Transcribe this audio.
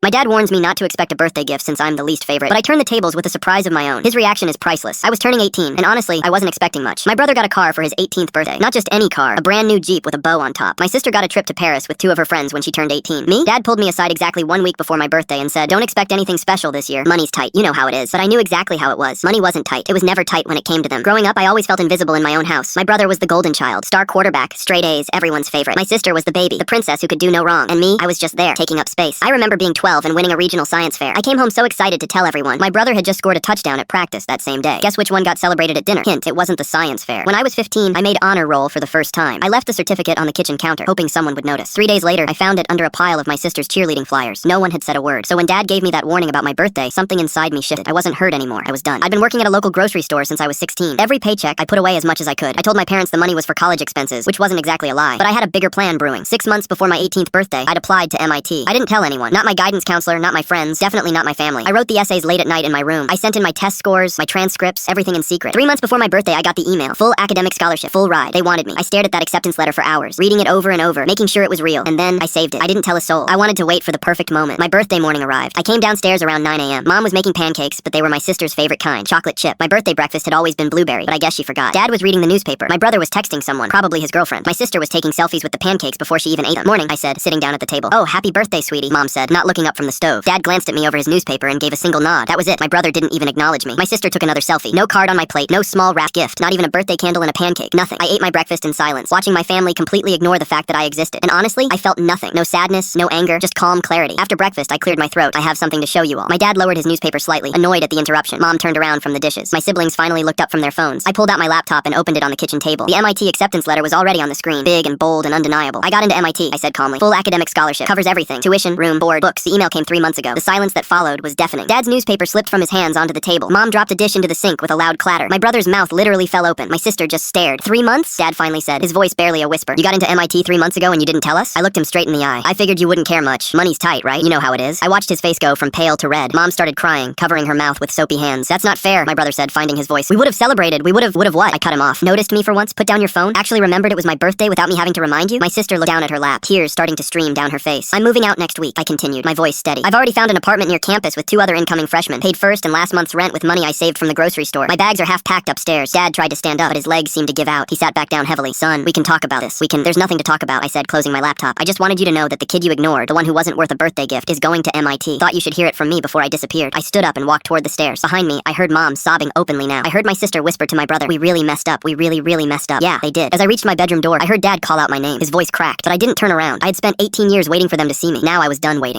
My dad warns me not to expect a birthday gift since I'm the least favorite, but I turn the tables with a surprise of my own. His reaction is priceless. I was turning 18, and honestly, I wasn't expecting much. My brother got a car for his 18th birthday. Not just any car, a brand new Jeep with a bow on top. My sister got a trip to Paris with 2 of her friends when she turned 18. Me? Dad pulled me aside exactly 1 week before my birthday and said, "Don't expect anything special this year. Money's tight. You know how it is." But I knew exactly how it was. Money wasn't tight. It was never tight when it came to them. Growing up, I always felt invisible in my own house. My brother was the golden child, star quarterback, straight A's, everyone's favorite. My sister was the baby, the princess who could do no wrong. And me, I was just there, taking up space. I remember being 12 and winning a regional science fair. I came home so excited to tell everyone. My brother had just scored a touchdown at practice that same day. Guess which one got celebrated at dinner? Hint, it wasn't the science fair. When I was 15, I made honor roll for the first time. I left the certificate on the kitchen counter, hoping someone would notice. 3 days later, I found it under a pile of my sister's cheerleading flyers. No one had said a word. So when Dad gave me that warning about my birthday, something inside me shifted. I wasn't hurt anymore. I was done. I'd been working at a local grocery store since I was 16. Every paycheck, I put away as much as I could. I told my parents the money was for college expenses, which wasn't exactly a lie. But I had a bigger plan brewing. 6 months before my 18th birthday, I'd applied to MIT. I didn't tell anyone. Not my guidance counselor, not my friends, definitely not my family. I wrote the essays late at night in my room. I sent in my test scores, my transcripts, everything in secret. 3 months before my birthday, I got the email. Full academic scholarship, full ride. They wanted me. I stared at that acceptance letter for hours, reading it over and over, making sure it was real. And then I saved it. I didn't tell a soul. I wanted to wait for the perfect moment. My birthday morning arrived. I came downstairs around 9 a.m. Mom was making pancakes, but they were my sister's favorite kind, chocolate chip. My birthday breakfast had always been blueberry, but I guess she forgot. Dad was reading the newspaper. My brother was texting someone, probably his girlfriend. My sister was taking selfies with the pancakes before she even ate them. "Morning," I said, sitting down at the table. "Oh, happy birthday, sweetie," Mom said, not looking up from the stove. Dad glanced at me over his newspaper and gave a single nod. That was it. My brother didn't even acknowledge me. My sister took another selfie. No card on my plate, no small wrapped gift, not even a birthday candle and a pancake, nothing. I ate my breakfast in silence, watching my family completely ignore the fact that I existed. And honestly, I felt nothing. No sadness, no anger, just calm clarity. After breakfast, I cleared my throat. "I have something to show you all." My dad lowered his newspaper slightly, annoyed at the interruption. Mom turned around from the dishes. My siblings finally looked up from their phones. I pulled out my laptop and opened it on the kitchen table. The MIT acceptance letter was already on the screen, big and bold and undeniable. "I got into MIT," I said calmly. "Full academic scholarship, covers everything. Tuition, room, board, books." The email came 3 months ago. The silence that followed was deafening. Dad's newspaper slipped from his hands onto the table. Mom dropped a dish into the sink with a loud clatter. My brother's mouth literally fell open. My sister just stared. "3 months?" Dad finally said, his voice barely a whisper. "You got into MIT 3 months ago and you didn't tell us?" I looked him straight in the eye. "I figured you wouldn't care much. Money's tight, right? You know how it is." I watched his face go from pale to red. Mom started crying, covering her mouth with soapy hands. "That's not fair," my brother said, finding his voice. "We would have celebrated. We would have what?" I cut him off. "Noticed me for once? Put down your phone? Actually remembered it was my birthday without me having to remind you?" My sister looked down at her lap, tears starting to stream down her face. "I'm moving out next week," I continued, my voice steady. "I've already found an apartment near campus with 2 other incoming freshmen. Paid first and last month's rent with money I saved from the grocery store. My bags are half packed upstairs." Dad tried to stand up, but his legs seemed to give out. He sat back down heavily. "Son, we can talk about this. There's nothing to talk about," I said, closing my laptop. "I just wanted you to know that the kid you ignored, the one who wasn't worth a birthday gift, is going to MIT. Thought you should hear it from me before I disappeared." I stood up and walked toward the stairs. Behind me, I heard Mom sobbing openly now. I heard my sister whisper to my brother, "We really messed up. We really messed up." Yeah, they did. As I reached my bedroom door, I heard Dad call out my name. His voice cracked, but I didn't turn around. I had spent 18 years waiting for them to see me. Now I was done waiting.